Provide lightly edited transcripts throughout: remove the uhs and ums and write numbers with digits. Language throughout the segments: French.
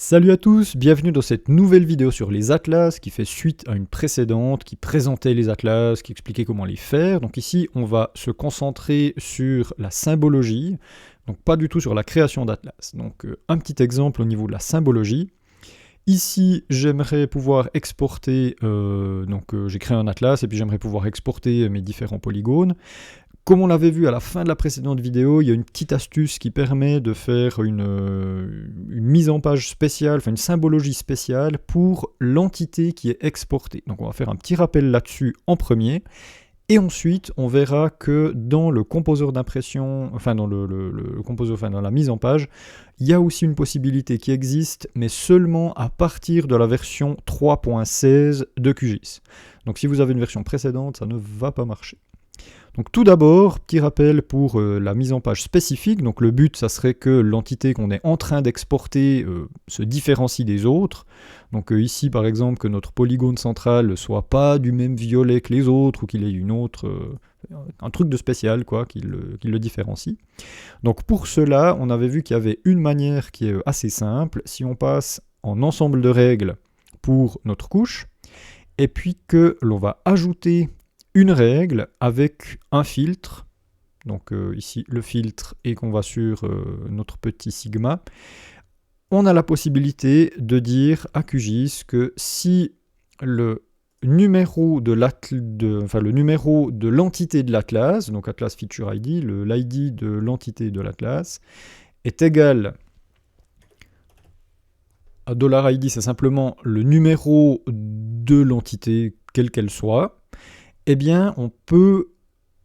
Salut à tous, bienvenue dans cette nouvelle vidéo sur les atlas qui fait suite à une précédente qui présentait les atlas, qui expliquait comment les faire. Donc ici, on va se concentrer sur la symbologie, donc pas du tout sur la création d'atlas. Donc un petit exemple au niveau de la symbologie. Ici, j'aimerais pouvoir exporter, j'ai créé un atlas et puis j'aimerais pouvoir exporter mes différents polygones. Comme on l'avait vu à la fin de la précédente vidéo, il y a une petite astuce qui permet de faire une mise en page spéciale, enfin une symbologie spéciale pour l'entité qui est exportée. Donc on va faire un petit rappel là-dessus en premier, et ensuite on verra que dans le composeur d'impression, enfin dans dans la mise en page, il y a aussi une possibilité qui existe, mais seulement à partir de la version 3.16 de QGIS. Donc si vous avez une version précédente, ça ne va pas marcher. Donc tout d'abord, petit rappel pour la mise en page spécifique. Donc le but, ça serait que l'entité qu'on est en train d'exporter se différencie des autres. Donc ici, par exemple, que notre polygone central ne soit pas du même violet que les autres, ou qu'il ait une autre, un truc de spécial, quoi, qui le différencie. Donc pour cela, on avait vu qu'il y avait une manière qui est assez simple. Si on passe en ensemble de règles pour notre couche, et puis que l'on va ajouter une règle avec un filtre, donc ici le filtre, et qu'on va sur notre petit sigma, on a la possibilité de dire à QGIS que si le numéro de l'entité de l'atlas, donc Atlas Feature ID, l'ID de l'entité de l'atlas, est égal à $ID, c'est simplement le numéro de l'entité, quelle qu'elle soit, eh bien, on peut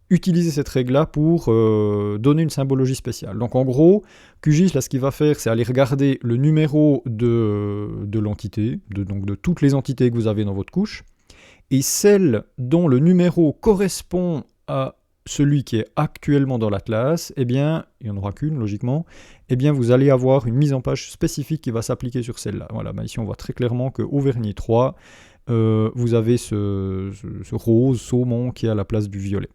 utiliser cette règle-là pour donner une symbologie spéciale. Donc en gros, QGIS, là, ce qu'il va faire, c'est aller regarder le numéro de l'entité, donc de toutes les entités que vous avez dans votre couche, et celle dont le numéro correspond à celui qui est actuellement dans l'atlas, eh bien, il n'y en aura qu'une, logiquement, eh bien, vous allez avoir une mise en page spécifique qui va s'appliquer sur celle-là. Voilà, ici, on voit très clairement qu'au vernis 3, vous avez ce rose saumon qui est à la place du violet.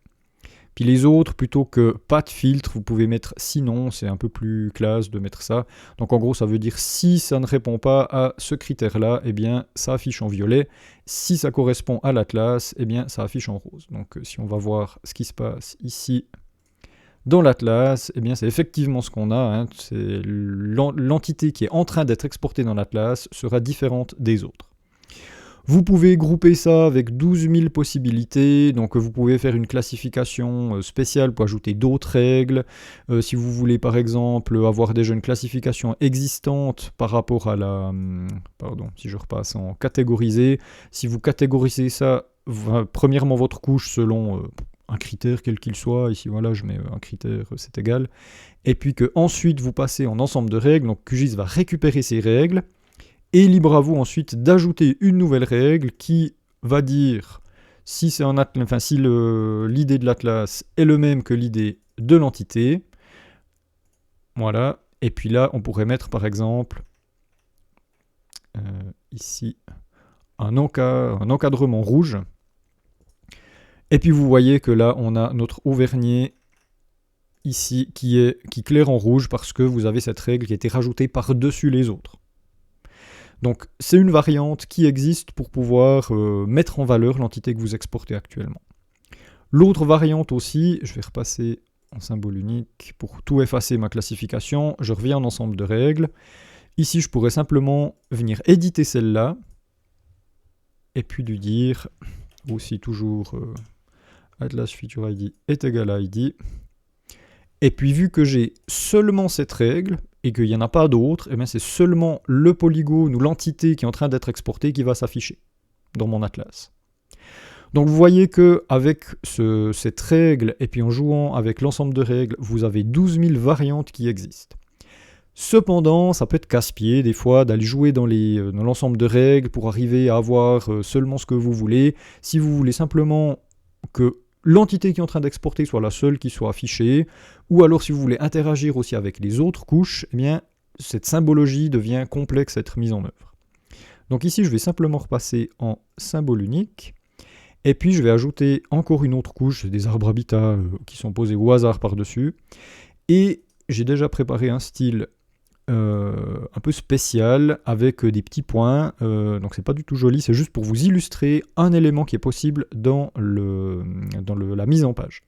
Puis les autres, plutôt que pas de filtre, vous pouvez mettre sinon, c'est un peu plus classe de mettre ça. Donc en gros, ça veut dire si ça ne répond pas à ce critère-là, eh bien ça affiche en violet. Si ça correspond à l'atlas, eh bien ça affiche en rose. Donc si on va voir ce qui se passe ici dans l'atlas, eh bien c'est effectivement ce qu'on a. Hein. C'est l'entité qui est en train d'être exportée dans l'atlas sera différente des autres. Vous pouvez grouper ça avec 12 000 possibilités, donc vous pouvez faire une classification spéciale pour ajouter d'autres règles. Si vous voulez par exemple avoir déjà une classification existante par rapport à la... si je repasse en catégoriser, si vous catégorisez ça, premièrement votre couche selon un critère quel qu'il soit, ici voilà je mets un critère, c'est égal, et puis que ensuite vous passez en ensemble de règles, donc QGIS va récupérer ces règles, et libre à vous ensuite d'ajouter une nouvelle règle qui va dire si c'est si l'idée de l'atlas est le même que l'idée de l'entité. Voilà. Et puis là, on pourrait mettre par exemple ici un encadrement rouge. Et puis vous voyez que là, on a notre Auvergnat ici qui claire en rouge parce que vous avez cette règle qui a été rajoutée par-dessus les autres. Donc c'est une variante qui existe pour pouvoir mettre en valeur l'entité que vous exportez actuellement. L'autre variante aussi, je vais repasser en symbole unique pour tout effacer ma classification, je reviens en ensemble de règles. Ici je pourrais simplement venir éditer celle-là, et puis lui dire, aussi toujours Atlas Feature ID est égal à ID, et puis vu que j'ai seulement cette règle, et qu'il n'y en a pas d'autres, eh c'est seulement le polygone ou l'entité qui est en train d'être exportée qui va s'afficher dans mon atlas. Donc vous voyez qu'avec cette règle, et puis en jouant avec l'ensemble de règles, vous avez 12 000 variantes qui existent. Cependant, ça peut être casse-pied des fois d'aller jouer dans l'ensemble de règles pour arriver à avoir seulement ce que vous voulez. Si vous voulez simplement que l'entité qui est en train d'exporter soit la seule qui soit affichée, ou alors si vous voulez interagir aussi avec les autres couches, eh bien, cette symbologie devient complexe à être mise en œuvre. Donc ici, je vais simplement repasser en symbole unique, et puis je vais ajouter encore une autre couche, des arbres habitats qui sont posés au hasard par-dessus, et j'ai déjà préparé un style un peu spécial avec des petits points, donc c'est pas du tout joli, c'est juste pour vous illustrer un élément qui est possible dans la mise en page.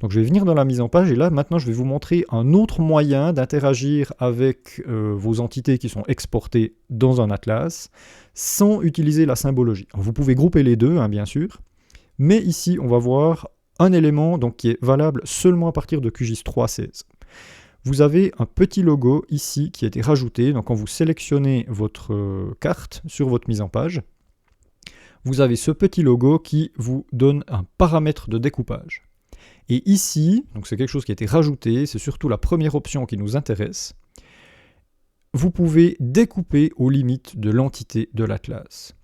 Donc je vais venir dans la mise en page et là maintenant je vais vous montrer un autre moyen d'interagir avec vos entités qui sont exportées dans un atlas sans utiliser la symbologie. Alors, vous pouvez grouper les deux, hein, bien sûr, mais ici on va voir un élément donc, qui est valable seulement à partir de QGIS 3.16. Vous avez un petit logo ici qui a été rajouté, donc quand vous sélectionnez votre carte sur votre mise en page, vous avez ce petit logo qui vous donne un paramètre de découpage. Et ici, donc c'est quelque chose qui a été rajouté, c'est surtout la première option qui nous intéresse, vous pouvez découper aux limites de l'entité de l'atlas.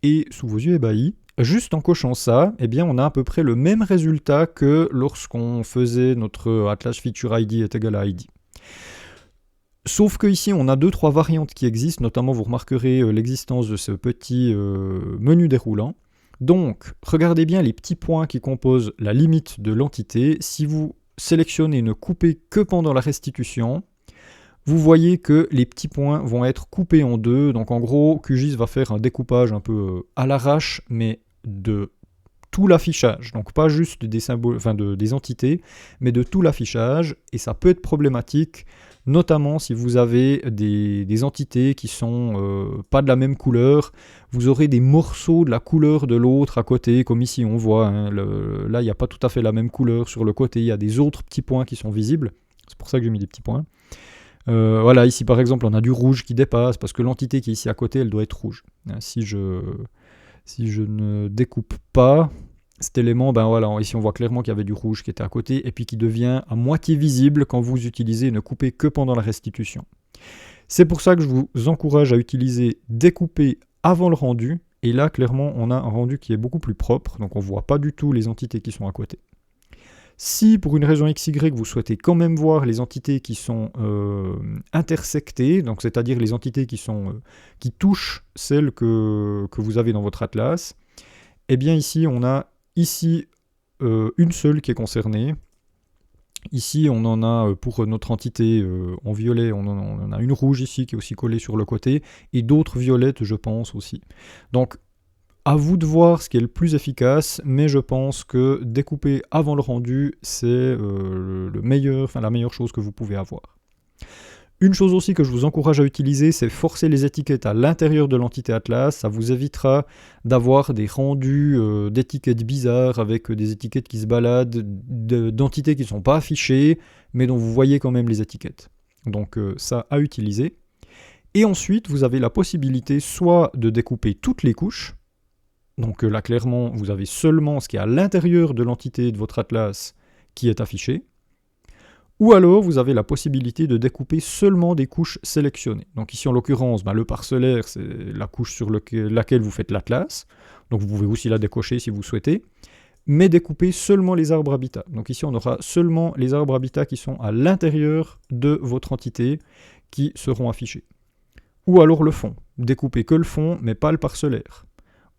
Et sous vos yeux ébahis, juste en cochant ça, eh bien on a à peu près le même résultat que lorsqu'on faisait notre Atlas Feature ID est égal à ID. Sauf que ici on a 2-3 variantes qui existent, notamment vous remarquerez l'existence de ce petit menu déroulant. Donc, regardez bien les petits points qui composent la limite de l'entité. Si vous sélectionnez ne couper que pendant la restitution, vous voyez que les petits points vont être coupés en deux. Donc en gros, QGIS va faire un découpage un peu à l'arrache, mais de tout l'affichage. Donc pas juste des symboles, enfin des entités, mais de tout l'affichage. Et ça peut être problématique, notamment si vous avez des entités qui sont pas de la même couleur. Vous aurez des morceaux de la couleur de l'autre à côté, comme ici on voit. Hein, là, il n'y a pas tout à fait la même couleur sur le côté. Il y a des autres petits points qui sont visibles. C'est pour ça que j'ai mis des petits points. Voilà, ici par exemple, on a du rouge qui dépasse, parce que l'entité qui est ici à côté, elle doit être rouge. Hein, si je ne découpe pas cet élément, ben voilà, ici on voit clairement qu'il y avait du rouge qui était à côté, et puis qui devient à moitié visible quand vous utilisez ne couper que pendant la restitution. C'est pour ça que je vous encourage à utiliser découper avant le rendu, et là clairement on a un rendu qui est beaucoup plus propre, donc on ne voit pas du tout les entités qui sont à côté. Si pour une raison XY vous souhaitez quand même voir les entités qui sont intersectées, donc c'est-à-dire les entités qui touchent celles que vous avez dans votre atlas, eh bien ici on a une seule qui est concernée. Ici on en a pour notre entité en violet, on en a une rouge ici qui est aussi collée sur le côté, et d'autres violettes je pense aussi. Donc à vous de voir ce qui est le plus efficace, mais je pense que découper avant le rendu, c'est la meilleure chose que vous pouvez avoir. Une chose aussi que je vous encourage à utiliser, c'est forcer les étiquettes à l'intérieur de l'entité Atlas. Ça vous évitera d'avoir des rendus d'étiquettes bizarres avec des étiquettes qui se baladent, d'entités qui ne sont pas affichées, mais dont vous voyez quand même les étiquettes. Donc ça à utiliser. Et ensuite, vous avez la possibilité soit de découper toutes les couches. Donc là, clairement, vous avez seulement ce qui est à l'intérieur de l'entité de votre atlas qui est affiché. Ou alors, vous avez la possibilité de découper seulement des couches sélectionnées. Donc ici, en l'occurrence, le parcellaire, c'est la couche sur laquelle vous faites l'atlas. Donc vous pouvez aussi la décocher si vous souhaitez. Mais découper seulement les arbres habitats. Donc ici, on aura seulement les arbres habitats qui sont à l'intérieur de votre entité qui seront affichés. Ou alors le fond. Découper que le fond, mais pas le parcellaire.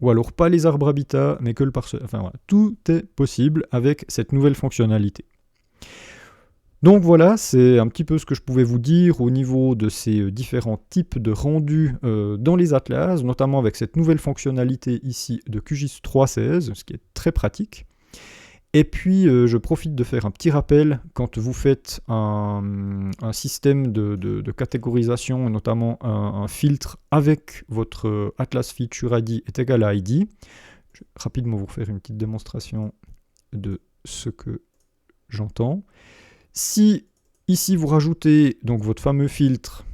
Ou alors pas les arbres habitats, mais que le parcellaire. Enfin voilà, tout est possible avec cette nouvelle fonctionnalité. Donc voilà, c'est un petit peu ce que je pouvais vous dire au niveau de ces différents types de rendus dans les atlas, notamment avec cette nouvelle fonctionnalité ici de QGIS 3.16, ce qui est très pratique. Et puis je profite de faire un petit rappel, quand vous faites un système de catégorisation, et notamment un filtre avec votre Atlas Feature ID est égal à ID. Je vais rapidement vous refaire une petite démonstration de ce que j'entends. Si ici vous rajoutez donc votre fameux filtre,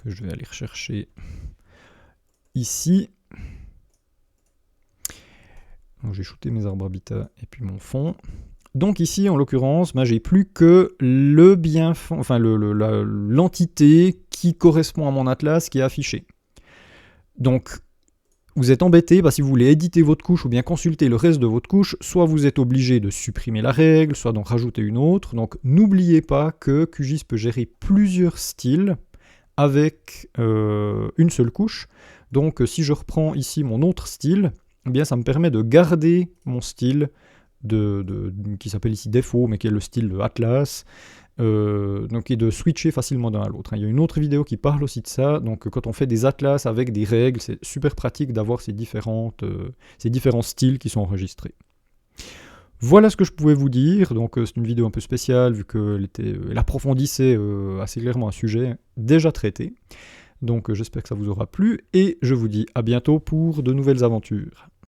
que je vais aller rechercher ici, donc j'ai shooté mes arbres habitats et puis mon fond. Donc ici, en l'occurrence, j'ai plus que le bien-fond, enfin l'entité qui correspond à mon atlas qui est affichée. Donc, vous êtes embêté, si vous voulez éditer votre couche ou bien consulter le reste de votre couche, soit vous êtes obligé de supprimer la règle, soit d'en rajouter une autre. Donc, n'oubliez pas que QGIS peut gérer plusieurs styles avec une seule couche. Donc, si je reprends ici mon autre style, eh bien, ça me permet de garder mon style qui s'appelle ici défaut, mais qui est le style de Atlas, donc, et de switcher facilement d'un à l'autre. Il y a une autre vidéo qui parle aussi de ça, donc quand on fait des atlas avec des règles, c'est super pratique d'avoir ces différents styles qui sont enregistrés. Voilà ce que je pouvais vous dire, donc c'est une vidéo un peu spéciale vu qu'elle approfondissait assez clairement un sujet déjà traité. Donc j'espère que ça vous aura plu, et je vous dis à bientôt pour de nouvelles aventures.